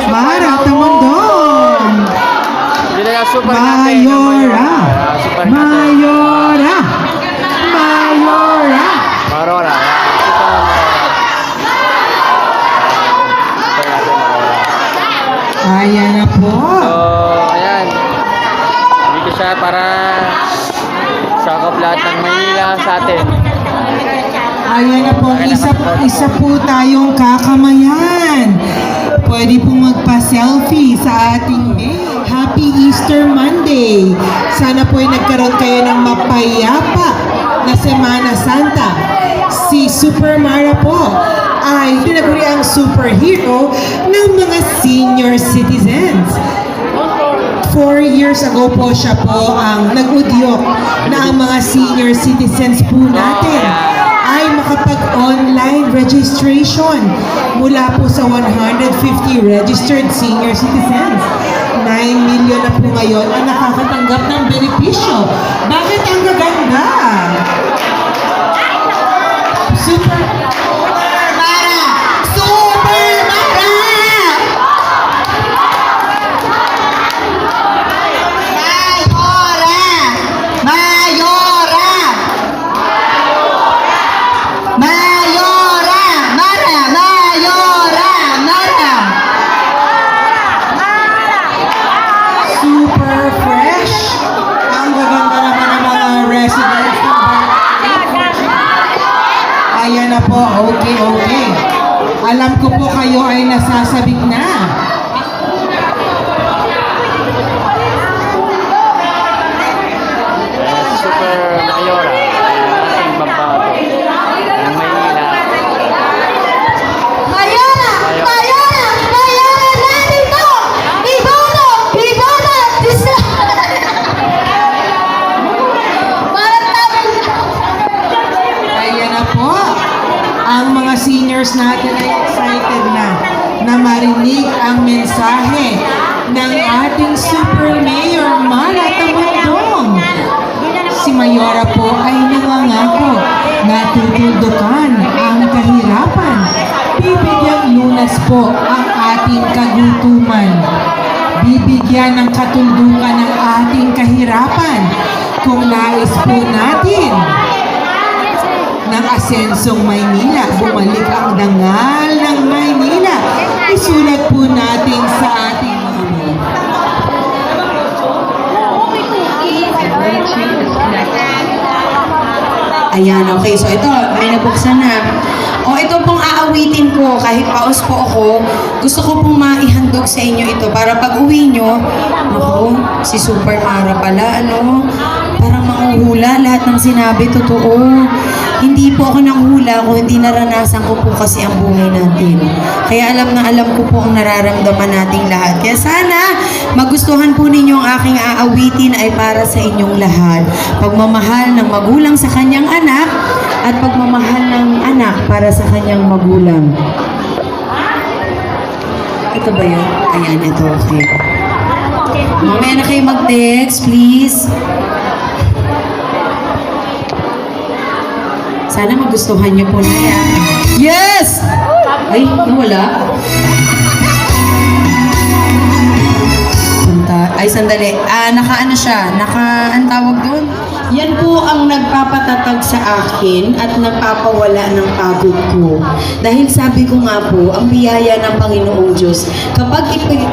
Mara Tamondong, Mayora, Mayora, Mayora. Aurora. Ayan na po. So, ayan. Dito siya para sakop lahat ng Maynila sa atin. Ayan na po, isa po tayong kakamayan. Pwede po magpa-selfie sa ating Happy Easter Monday. Sana po ay nagkaroon kayo ng mapayapa na Semana Santa. Si Super Mara po ay tinaguri ang superhero ng mga senior citizens. 4 years ago po siya po ang nag-udyok na ang mga senior citizens po natin ay makapag-online registration mula po sa 150 registered senior citizens. 9 million na po ngayon ang nakakatanggap ng benepisyo. Bakit ang gaganda? Super Mara! Super Mara! Mayora! Mayora! Mayora! Mara! Mayora! Mara! Super fresh! Ang gaganda naman ng mga residents ng Ayan na po, okay. Alam ko po kayo ay nasasabik na. Super Mayora. Ating babago. Ng Maynila. Mayora! Mayora! Mayora! Nandito! Ibono! Ibono! Ayan na po. Ang mga seniors natin ay excited na marinig ang mensahe ng ating Super Mayor Mara Tamondong. Si Mayora po ay nangangako na tutuldukan ang kahirapan. Bibigyang lunas po ang ating kagutuman. Bibigyan ng katuldukan ng ating kahirapan kung nais po natin ng asensong Maynila. Bumalik ang dangal ng Maynila. Isulat po natin sa ating mga Ayan, okay. So ito, may nabuksan na. O ito pong aawitin ko, kahit paos po ako, gusto ko pong maihandog sa inyo ito para pag uwi nyo, ako, si Super Mara pala, parang manghuhula, lahat ng sinabi, totoo. Hindi po ako nanghula kung hindi naranasan ko po kasi ang buhay natin. Kaya alam na alam ko po ang nararamdaman nating lahat. Kaya sana magustuhan po ninyo ang aking aawitin ay para sa inyong lahat. Pagmamahal ng magulang sa kanyang anak at pagmamahal ng anak para sa kanyang magulang. Ito ba yun? Ayan, ito. Okay. Mamaya na kayo mag-text, please. Sana magustuhan niyo po na yan. Yes! Ay, nawala. Ay, sandali. Naka-ano siya? Ang tawag doon? Yan po ang nagpapatatag sa akin at nagpapawala ng pagod ko. Dahil sabi ko nga po, ang biyaya ng Panginoong Diyos, kapag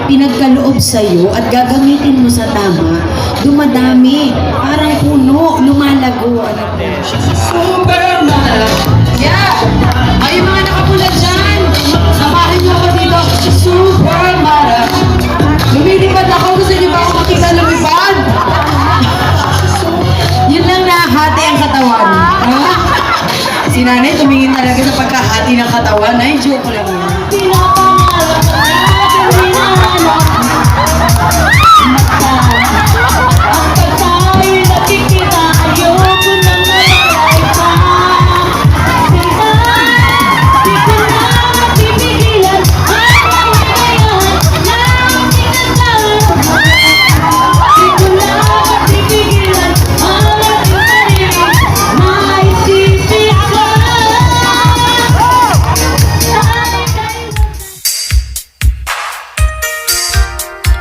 pinagkaloob sa'yo at gagamitin mo sa tama, dumadami. Parang puno, lumalago. Super Mara! Yeah! Ay, mga nakapula dyan! Samahan niyo ako dito. Super Mara! Lumilipad ako. Gusto niyo ba ako makita lumipad? Yun lang nahati ang katawan. Si nanay tumingin talaga sa pagkahati ng katawan. Ay, joke lang yun.